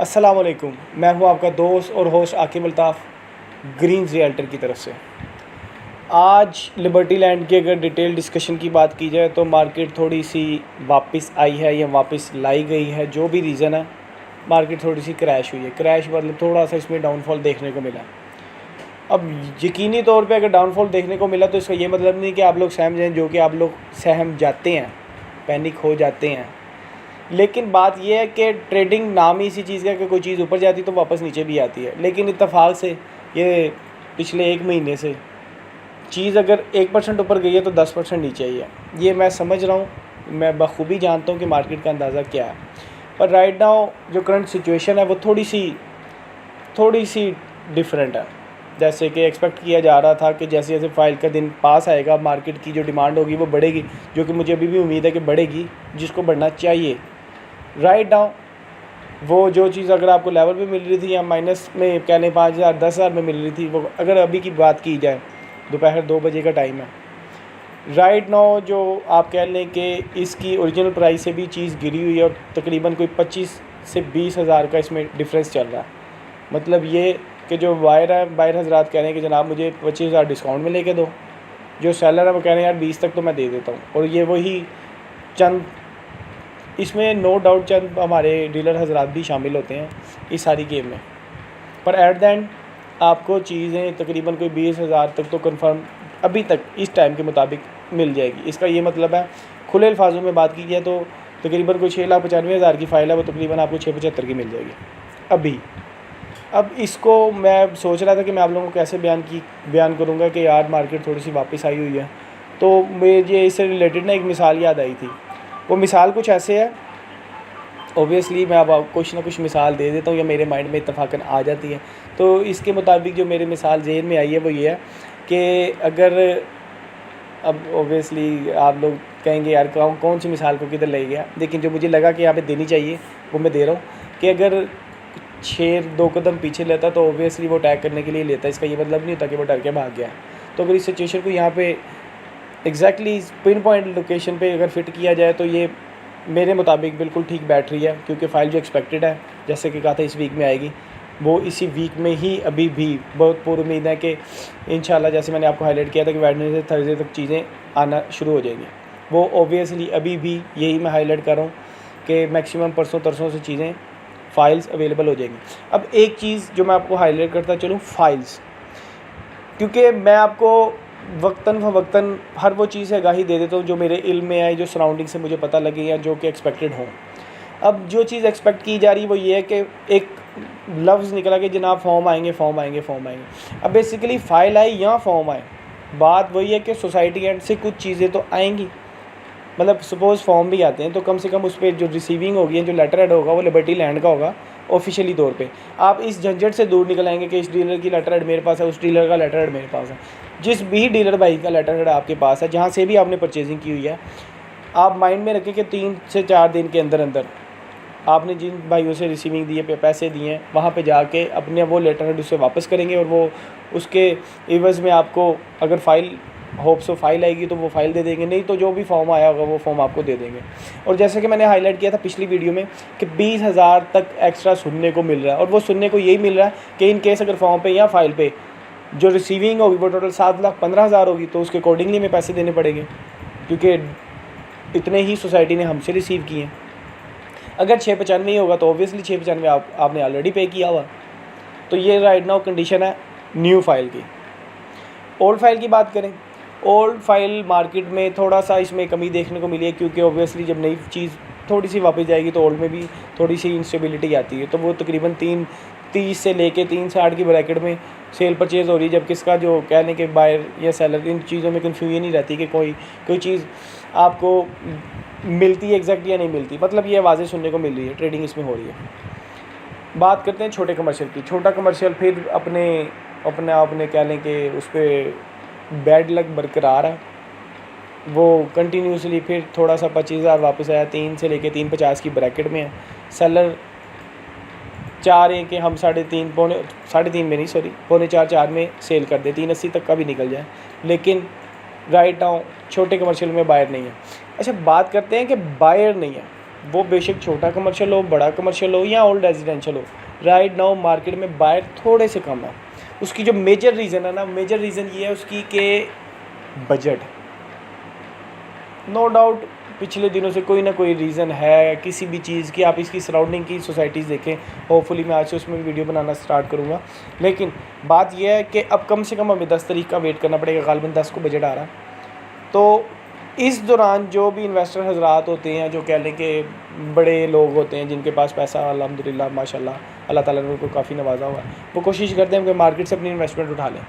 अस्सलामुअलैकुम, मैं हूं आपका दोस्त और host Aqib Altaf Greens Realtor की तरफ से। आज लिबर्टी लैंड की अगर डिटेल डिस्कशन की बात की जाए तो मार्केट थोड़ी सी वापस आई है या वापस लाई गई है। जो भी रीज़न है, मार्केट थोड़ी सी क्रैश हुई है। क्रैश मतलब थोड़ा सा इसमें डाउनफॉल देखने को मिला। अब यकीनी तौर पे अगर डाउनफॉल देखने को मिला तो इसका ये मतलब नहीं कि आप लोग सहम जाएँ, जो कि आप लोग सहम जाते हैं, पैनिक हो जाते हैं। लेकिन बात यह है कि ट्रेडिंग नाम ही इसी चीज़ का कि कोई चीज़ ऊपर जाती है तो वापस नीचे भी आती है। लेकिन इत्तेफाक से ये पिछले एक महीने से चीज़ अगर 1% ऊपर गई है तो 10% नीचे आई है। ये मैं समझ रहा हूँ, मैं बखूबी जानता हूँ कि मार्केट का अंदाज़ा क्या है। पर राइट नाउ जो करंट सिचुएशन है वो थोड़ी सी डिफरेंट है। जैसे कि एक्सपेक्ट किया जा रहा था कि जैसे जैसे फाइल का दिन पास आएगा मार्केट की जो डिमांड होगी वो बढ़ेगी, जो कि मुझे अभी भी उम्मीद है कि बढ़ेगी, जिसको बढ़ना चाहिए। राइट नाउ वो जो चीज़ अगर आपको लेवल पे मिल रही थी या माइनस में कह लें 5,000 10,000 में मिल रही थी, वो अगर अभी की बात की जाए, दोपहर 2 बजे का टाइम है। राइट नाउ जो आप कह लें कि इसकी ओरिजिनल प्राइस से भी चीज़ गिरी हुई है और तकरीबन कोई 25 से 20 हज़ार का इसमें डिफरेंस चल रहा है। मतलब ये कि जो बायर हजरात कह रहे हैं कि जनाब मुझे 25,000 डिस्काउंट में लेके दो, जो सेलर है वो कह रहे हैं यार 20 तक तो मैं दे देता हूँ। और ये वही चंद, इसमें नो डाउट चंद हमारे डीलर हजरात भी शामिल होते हैं इस सारी गेम में। पर एट द एंड आपको चीज़ें तकरीबन कोई 20,000 तक तो कंफर्म अभी तक इस टाइम के मुताबिक मिल जाएगी। इसका ये मतलब है, खुले अल्फाजों में बात की जाए तो तकरीबन कोई 6,95,000 की फ़ाइल है, वो तकरीबन आपको 675 की मिल जाएगी अभी। अब इसको मैं सोच रहा था कि मैं आप लोगों को कैसे बयान करूँगा कि यार मार्केट थोड़ी सी वापस आई हुई है। तो मुझे इससे रिलेटेड ना एक मिसाल याद आई थी। वो मिसाल कुछ ऐसे है, ओबियसली मैं अब कुछ ना कुछ मिसाल दे देता हूँ या मेरे माइंड में इत्तफाकन आ जाती है। तो इसके मुताबिक जो मेरी मिसाल ज़हन में आई है वो ये है कि अगर, अब ओबियसली आप लोग कहेंगे यार कौन सी मिसाल को किधर ले गया, लेकिन जो मुझे लगा कि यहाँ पे देनी चाहिए वो मैं दे रहा हूँ कि अगर शेर 2 कदम पीछे लेता तो ओबियसली वो अटैक करने के लिए लेता। इसका ये मतलब नहीं होता कि वो डर के भाग गया। तो अगर इस सिचुएशन को यहाँ पे एग्जैक्टली पिन पॉइंट लोकेशन पे अगर फिट किया जाए तो ये मेरे मुताबिक बिल्कुल ठीक बैठ रही है, क्योंकि फ़ाइल जो एक्सपेक्टेड है, जैसे कि कहा था इस वीक में आएगी, वो इसी वीक में ही अभी भी बहुत पूरी उम्मीद है कि इंशाल्लाह, जैसे मैंने आपको हाईलाइट किया था कि वेडनेसडे थर्सडे तक चीज़ें आना शुरू हो जाएंगी। वो ओबियसली अभी भी यही मैं हाईलाइट कर रहा हूँ कि मैक्सिमम परसों तरसों से चीज़ें फ़ाइल्स अवेलेबल हो जाएंगी। अब एक चीज़ जो मैं आपको हाईलाइट करता चलूँ, फ़ाइल्स, क्योंकि मैं आपको वक्तन फ़वक्तन हर वो चीज़ है आगाही दे देता हूँ जो मेरे इल्म में आए, जो सराउंडिंग से मुझे पता लगे या जो कि एक्सपेक्टेड हो। अब जो चीज़ एक्सपेक्ट की जा रही है वो ये है कि एक लफ्ज़ निकला कि जनाब फॉर्म आएंगे। अब बेसिकली फ़ाइल आए या फॉर्म आए, बात वही है कि सोसाइटी एंड से कुछ चीज़ें तो आएंगी। मतलब सपोज़ फॉर्म भी आते हैं तो कम से कम उस पर जो रिसीविंग होगी, जो लेटर हेड होगा वो लिबर्टी लैंड का होगा ऑफिशियली तौर पे। आप इस झंझट से दूर निकल आएंगे कि इस डीलर की लेटर हेड मेरे पास है, उस डीलर का लेटर हेड मेरे पास है। जिस भी डीलर भाई का लेटर हेड आपके पास है, जहाँ से भी आपने परचेजिंग की हुई है, आप माइंड में रखें कि 3 से 4 दिन के अंदर अंदर आपने जिन भाइयों से रिसीविंग दिए पे पैसे दिए हैं, वहाँ पे जाके अपने वो लेटर हेड उससे वापस करेंगे और वो उसके एवज़ में आपको अगर फ़ाइल होप सो फाइल आएगी तो वो फ़ाइल दे देंगे, नहीं तो जो भी फॉर्म आया होगा वो फॉर्म आपको दे देंगे। और जैसे कि मैंने हाईलाइट किया था पिछली वीडियो में कि 20,000 तक एक्स्ट्रा सुनने को मिल रहा है, और वो सुनने को यही मिल रहा है कि इन केस अगर फॉर्म पे या फाइल पे जो रिसीविंग होगी वो टोटल 7,15,000 होगी तो उसके अकॉर्डिंगली में पैसे देने पड़ेंगे, क्योंकि इतने ही सोसाइटी ने हमसे रिसीव किए हैं। अगर 695 ही होगा तो ऑब्वियसली 695 आपने ऑलरेडी पे किया हुआ। तो ये राइट नाउ कंडीशन है न्यू फाइल की। ओल्ड फाइल की बात करें, ओल्ड फाइल मार्केट में थोड़ा सा इसमें कमी देखने को मिली है, क्योंकि ऑब्वियसली जब नई चीज़ थोड़ी सी वापस जाएगी तो ओल्ड में भी थोड़ी सी इंस्टेबिलिटी आती है। तो वो तकरीबन 330 से लेके 360 की ब्रैकेट में सेल परचेज़ हो रही है, जबकि इसका जो कहने के बायर या सेलर, इन चीज़ों में कन्फ्यूजन ही रहती है कि कोई चीज़ आपको मिलती है एग्जैक्ट या नहीं मिलती। मतलब ये वाज़ेह सुनने को मिल रही है, ट्रेडिंग इसमें हो रही है। बात करते हैं छोटे कमर्शियल की। छोटा कमर्शियल फिर अपने आपने कह लें कि उस पर बैड लक बरकरार है। वो कंटिन्यूसली फिर थोड़ा सा 25,000 वापस आया, 3 से लेके 350 की ब्रैकेट में है। सेलर चाह रहे हैं कि हम 3.5 में नहीं, सॉरी 3.25 में सेल कर दे, 380 तक का भी निकल जाए, लेकिन राइट नाउ छोटे कमर्शियल में बायर नहीं है। अच्छा, बात करते हैं कि बायर नहीं है। वो बेशक छोटा कमर्शियल हो, बड़ा कमर्शियल हो या ओल्ड रेजिडेंशियल हो, राइट नाउ मार्केट में बायर थोड़े से कम है। उसकी जो मेजर रीज़न है ना, मेजर रीज़न ये है उसकी कि बजट। नो डाउट पिछले दिनों से कोई ना कोई रीज़न है किसी भी चीज़ की। आप इसकी सराउंडिंग की सोसाइटीज़ देखें, होपफुली मैं आज से उसमें वीडियो बनाना स्टार्ट करूँगा। लेकिन बात यह है कि अब कम से कम हमें 10 तारीख का वेट करना पड़ेगा, गालिबन 10 को बजट आ रहा है। तो इस दौरान जो भी इन्वेस्टर हजरात होते हैं, जो कह लें कि बड़े लोग होते हैं जिनके पास पैसा अल्हम्दुलिल्लाह माशाल्लाह अल्लाह ताला ने उनको काफ़ी नवाजा हुआ है, वो कोशिश करते हैं कि मार्केट से अपनी इन्वेस्टमेंट उठा लें,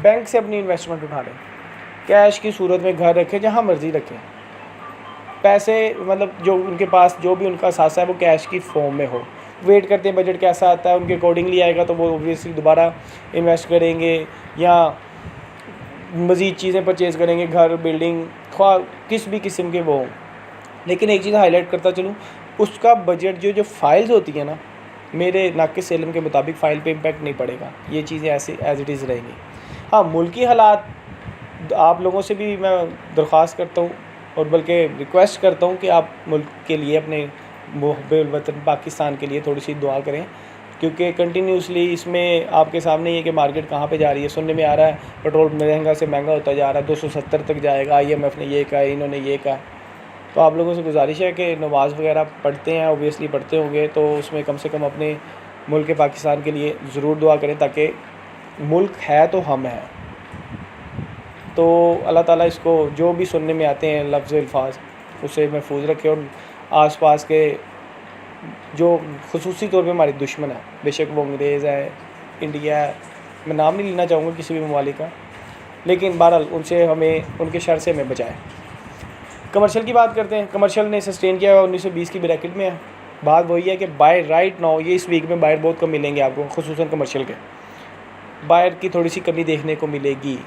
बैंक से अपनी इन्वेस्टमेंट उठा लें, कैश की सूरत में घर रखें, जहाँ मर्ज़ी रखें, पैसे मतलब जो उनके पास जो भी उनका सासा है वो कैश की फॉर्म में हो। वेट करते हैं बजट कैसा आता है, उनके अकॉर्डिंगली आएगा तो वो ओबियसली दोबारा इन्वेस्ट करेंगे या मज़ीद चीज़ें परचेज़ करेंगे, घर बिल्डिंग ख्वा किस भी किस्म के वो हों। लेकिन एक चीज़ हाईलाइट करता चलूँ, उसका बजट जो फाइल्स होती है ना, मेरे नाक़िस इल्म के मुताबिक फ़ाइल पे इम्पैक्ट नहीं पड़ेगा, ये चीज़ें ऐसे एज़ इट इज़ रहेंगी। हाँ, मुल्की हालात आप लोगों से भी मैं दरख्वास्त करता हूँ और बल्कि रिक्वेस्ट करता हूँ कि आप मुल्क के लिए, अपने मुहब्बे वतन पाकिस्तान के लिए थोड़ी सी दुआ करें, क्योंकि कंटिन्यूसली इसमें आपके सामने ही है कि मार्केट कहाँ पे जा रही है। सुनने में आ रहा है पेट्रोल महंगा से महंगा होता जा रहा है, 270 तक जाएगा, IMF ने ये कहा, इन्होंने ये कहा। तो आप लोगों से गुजारिश है कि नमाज़ वगैरह पढ़ते हैं, ओबियसली पढ़ते होंगे, तो उसमें कम से कम अपने मुल्क पाकिस्तान के लिए ज़रूर दुआ करें, ताकि मुल्क है तो हम हैं। तो अल्लाह ताला इसको जो भी सुनने में आते हैं लफ्ज़ अल्फाज, उसे महफूज रखे और आस पास के जो ख़ुसूसी तौर पे हमारे दुश्मन है, बेशक वो अंग्रेज़ है, इंडिया है, मैं नाम नहीं लेना चाहूँगा किसी भी ममालिक का, लेकिन बहरहाल उनसे हमें, उनके शर से हमें बचाएं। कमर्शियल की बात करते हैं। कमर्शियल ने सस्टेन किया है, 1920 की ब्रैकेट में है। बात वही है कि बाय राइट नाउ ये इस वीक में बायर बहुत कम मिलेंगे आपको, खुसूसन कमर्शियल के बायर की थोड़ी सी कमी देखने को मिलेगी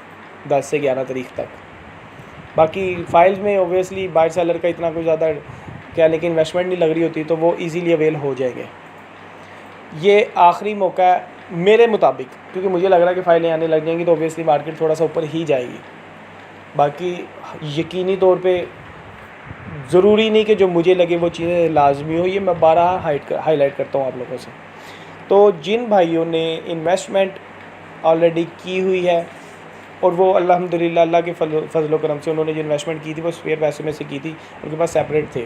10 से 11 तारीख तक। बाकी फाइल्स में ओबियसली बायर सेलर का इतना कोई ज़्यादा क्या, लेकिन इन्वेस्टमेंट नहीं लग रही होती तो वो इजीली अवेल हो जाएंगे। ये आखिरी मौका है मेरे मुताबिक, क्योंकि मुझे लग रहा है कि फाइलें आने लग जाएंगी तो ओबियसली मार्केट थोड़ा सा ऊपर ही जाएगी। बाकी यकीनी तौर पे ज़रूरी नहीं कि जो मुझे लगे वो चीज़ें लाजमी हो, ये मैं बारहा हाईलाइट करता हूँ आप लोगों से। तो जिन भाइयों ने इन्वेस्टमेंट ऑलरेडी की हुई है और वो अल्हम्दुलिल्लाह अल्लाह के फजल करम से उन्होंने जो इन्वेस्टमेंट की थी वो स्पेयर पैसे में से की थी, उनके पास सेपरेट थे,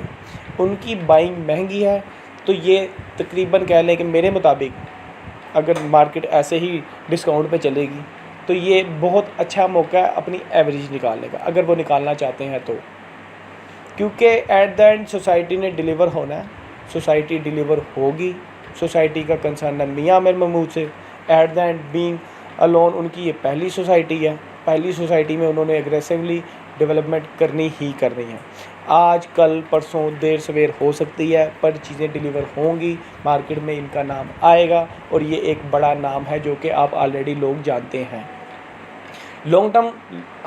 उनकी बाइंग महंगी है। तो ये तकरीबन कह लें कि मेरे मुताबिक अगर मार्केट ऐसे ही डिस्काउंट पे चलेगी तो ये बहुत अच्छा मौका है अपनी एवरेज निकालने का, अगर वो निकालना चाहते हैं तो। क्योंकि एट द एंड सोसाइटी ने डिलीवर होना है, सोसाइटी डिलीवर होगी। सोसाइटी का कंसर्न है मियाँ आमिर महमूद से। At the end being alone उनकी ये पहली सोसाइटी है, पहली सोसाइटी में उन्होंने एग्रेसिवली डेवलपमेंट करनी ही करनी है। आज कल परसों देर सवेर हो सकती है, पर चीज़ें डिलीवर होंगी, मार्केट में इनका नाम आएगा और ये एक बड़ा नाम है जो कि आप ऑलरेडी लोग जानते हैं। लॉन्ग टर्म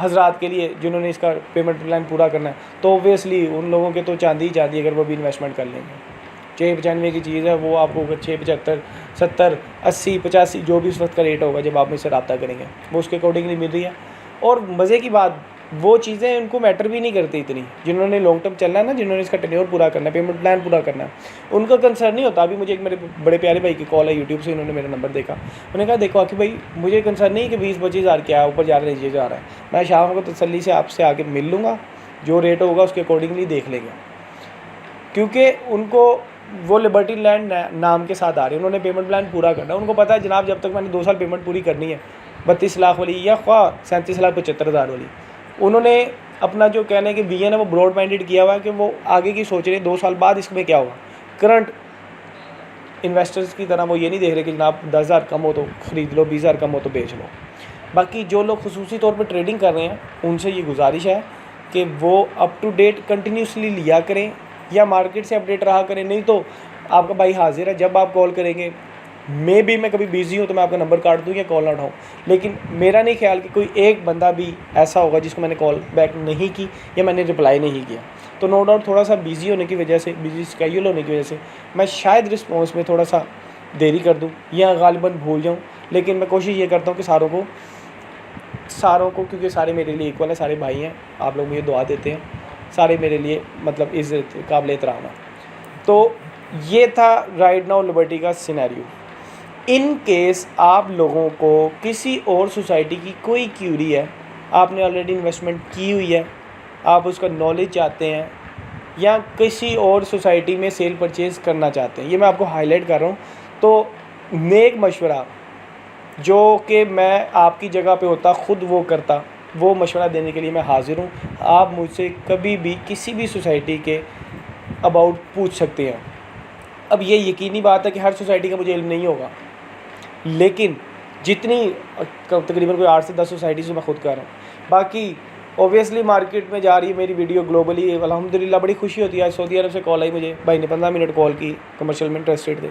हजरात के लिए जिन्होंने इसका पेमेंट प्लान पूरा करना है तो ओबियसली उन लोगों के तो चांदी ही चांदी, अगर वो भी इन्वेस्टमेंट कर लेंगे। 695 की चीज़ है वो आपको 675 70 80 85 जो भी उस वक्त का रेट होगा जब आप मुझसे रब्ता करेंगे वो उसके अकॉर्डिंगली मिल रही है। और मज़े की बात वो चीज़ें उनको मैटर भी नहीं करती इतनी, जिन्होंने लॉन्ग टर्म चलना है ना, जिन्होंने इसका टेन्योर पूरा करना है, पेमेंट प्लान पूरा करना है, उनका कंसर्न नहीं होता। अभी मुझे एक मेरे बड़े प्यारे भाई की कॉल है यूट्यूब से, उन्होंने मेरा नंबर देखा, उन्होंने कहा देखो आखिर भाई मुझे कंसर्न नहीं कि 20-25 हज़ार क्या है, ऊपर जा रहा है नीचे जा रहा है, मैं शाम को तसल्ली से आपसे आके मिल लूँगा, जो रेट होगा उसके अकॉर्डिंगली देख लेंगे। क्योंकि उनको वो लिबर्टी लैंड नाम के साथ आ रहे हैं, उन्होंने पेमेंट प्लान पूरा करना है। उनको पता है जनाब जब तक मैंने 2 साल पेमेंट पूरी करनी है 32 लाख वाली या 37,75,000 वाली, उन्होंने अपना जो कहने के विजन है वो ब्रॉड माइंडेड किया हुआ है कि वो आगे की सोच रहे हैं 2 साल बाद इसमें क्या होगा। करंट इन्वेस्टर्स की तरह वो ये नहीं देख रहे कि जनाब 10,000 कम हो तो ख़रीद लो, 20,000 कम हो तो बेच लो। बाकी जो लोग खुसूसी तौर पर ट्रेडिंग कर रहे हैं उनसे ये गुजारिश है कि वो अप टू डेट कंटिन्यूसली लिया करें या मार्केट से अपडेट रहा करें। नहीं तो आपका भाई हाजिर है, जब आप कॉल करेंगे मैं कभी बिज़ी हूँ तो मैं आपका नंबर काट दूँ या कॉल ना उठाऊँ, लेकिन मेरा नहीं ख्याल कि कोई एक बंदा भी ऐसा होगा जिसको मैंने कॉल बैक नहीं की या मैंने रिप्लाई नहीं किया। तो नो डाउट थोड़ा सा बिज़ी होने की वजह से, बिज़ी स्केड्यूल होने की वजह से मैं शायद रिस्पॉन्स में थोड़ा सा देरी कर दूँ या गालिबन भूल जाऊँ, लेकिन मैं कोशिश ये करता हूँ कि सारों को क्योंकि सारे मेरे लिए इक्वल है, सारे भाई हैं, आप लोग मुझे दुआ देते हैं, सारे मेरे लिए मतलब इज़्ज़त काबिल एहतराम है। तो ये था राइट नाउ लिबर्टी का सिनेरियो। इन केस आप लोगों को किसी और सोसाइटी की कोई क्यूरी है, आपने ऑलरेडी इन्वेस्टमेंट की हुई है, आप उसका नॉलेज चाहते हैं या किसी और सोसाइटी में सेल परचेज़ करना चाहते हैं, ये मैं आपको हाईलाइट कर रहा हूँ। तो नेक मशवरा जो कि मैं आपकी जगह पे होता ख़ुद वो करता, वो मशवरा देने के लिए मैं हाज़िर हूँ। आप मुझसे कभी भी किसी भी सोसाइटी के अबाउट पूछ सकते हैं। अब ये यकीनी बात है कि हर सोसाइटी का मुझे इल्म नहीं होगा, लेकिन जितनी तकरीबन कोई 8 से 10 सोसाइटीज़ मैं ख़ुद कर रहा हूँ। बाकी ओबियसली मार्केट में जा रही है मेरी वीडियो ग्लोबली, अल्हम्दुलिल्लाह बड़ी खुशी होती है। सऊदी अरब से कॉल आई मुझे, भाई ने 15 मिनट कॉल की, कमर्शियल में इंटरेस्टेड थे।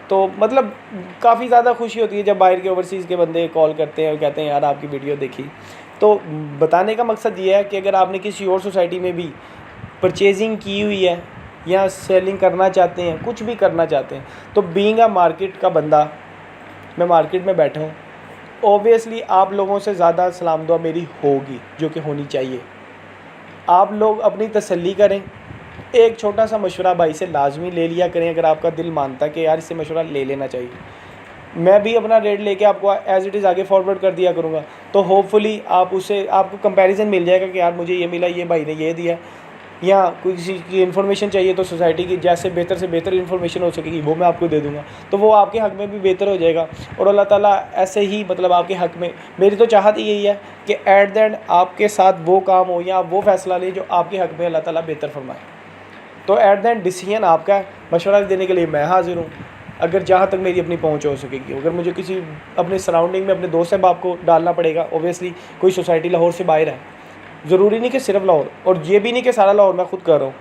तो मतलब काफ़ी ज़्यादा खुशी होती है जब बाहर के ओवरसीज़ के बंदे कॉल करते हैं और कहते हैं यार आपकी वीडियो देखी। तो बताने का मकसद ये है कि अगर आपने किसी और सोसाइटी में भी परचेजिंग की हुई है या सेलिंग करना चाहते हैं, कुछ भी करना चाहते हैं, तो बीइंग अ मार्केट का बंदा, मैं मार्केट में बैठा हूँ, ओबियसली आप लोगों से ज़्यादा सलाम दुआ मेरी होगी, जो कि होनी चाहिए। आप लोग अपनी तसल्ली करें, एक छोटा सा मशवरा भाई से लाजमी ले लिया करें अगर आपका दिल मानता है कि यार इससे मशवरा ले लेना चाहिए। मैं भी अपना रेट लेके आपको एज़ इट इज़ आगे फॉरवर्ड कर दिया करूँगा, तो होपफुली आप उससे आपको कंपैरिजन मिल जाएगा कि यार मुझे ये मिला, ये भाई ने ये दिया, या कोई किसी की इन्फॉर्मेशन चाहिए तो सोसाइटी की जैसे बेहतर से बेहतर इन्फॉर्मेशन हो सकेगी वो मैं आपको दे दूँगा, तो वो आपके हक़ में भी बेहतर हो जाएगा। और अल्लाह ताला ऐसे ही मतलब आपके हक़ में, मेरी तो चाहत यही है कि एट द एंड आपके साथ वो काम हो या वो फ़ैसला ले जो आपके हक़ में अल्लाह ताला बेहतर फरमाए। तो एट द एंड डिसीजन आपका है, मशवरा देने के लिए मैं हाज़िर हूँ, अगर जहाँ तक मेरी अपनी पहुँच हो सकेगी। अगर मुझे किसी अपने सराउंडिंग में अपने दोस्त अहबाब को डालना पड़ेगा, ओबियसली कोई सोसाइटी लाहौर से बाहर है, ज़रूरी नहीं कि सिर्फ लाहौर, और ये भी नहीं कि सारा लाहौर मैं खुद कर रहा हूँ,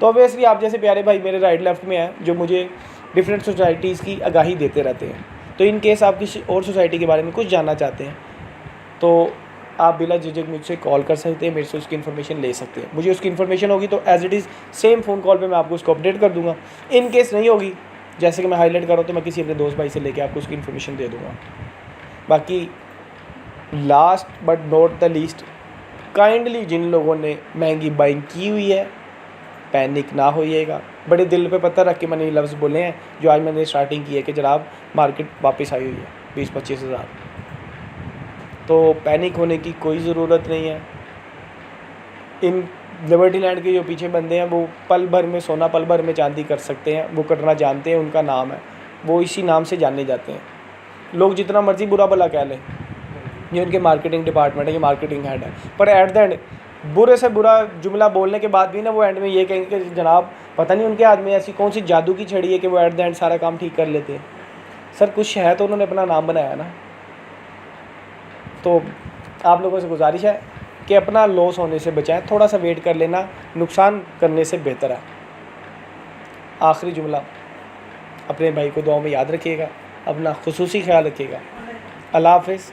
तो ओबियसली आप जैसे प्यारे भाई मेरे राइट लेफ़्ट में हैं जो मुझे डिफरेंट सोसाइटीज़ की आगाही देते रहते हैं। तो इन केस आप किसी और सोसाइटी के बारे में कुछ जानना चाहते हैं तो आप बिला झिझक मुझसे कॉल कर सकते हैं, मेरे से उसकी इन्फॉर्मेशन ले सकते हैं। मुझे उसकी इन्फॉर्मेशन होगी तो as it is same phone call पे मैं आपको उसको अपडेट कर दूँगा। इन केस नहीं होगी, जैसे कि मैं हाईलाइट कर रहा हूँ, तो मैं किसी अपने दोस्त भाई से लेके आपको उसकी इन्फॉर्मेशन दे दूँगा। बाकी last but not the least, kindly जिन लोगों ने महंगी बाइंग की हुई है पैनिक ना होइएगा। बड़े दिल पे पत्थर रख के मैंने ये लफ्ज़ बोले हैं जो आज मैंने स्टार्टिंग की है कि जनाब मार्केट वापस आई हुई है 20-25 हज़ार, तो पैनिक होने की कोई ज़रूरत नहीं है। इन लिबर्टी लैंड के जो पीछे बंदे हैं वो पल भर में सोना पल भर में चांदी कर सकते हैं, वो करना जानते हैं, उनका नाम है, वो इसी नाम से जाने जाते हैं। लोग जितना मर्ज़ी बुरा भला कह लें, ये उनके मार्केटिंग डिपार्टमेंट है, ये मार्केटिंग हेड है, पर एट द एंड बुरे से बुरा जुमला बोलने के बाद भी ना वो एंड में ये कहेंगे कि जनाब पता नहीं उनके हाथ में ऐसी कौन सी जादू की छड़ी है कि वो एट द एंड सारा काम ठीक कर लेते हैं। सर कुछ है तो उन्होंने अपना नाम बनाया ना। तो आप लोगों से गुजारिश है कि अपना लॉस होने से बचाएं, थोड़ा सा वेट कर लेना, नुकसान करने से बेहतर है। आखिरी जुमला, अपने भाई को दुआ में याद रखिएगा, अपना खुसूसी ख्याल रखिएगा। अल्लाह हाफ़िज़।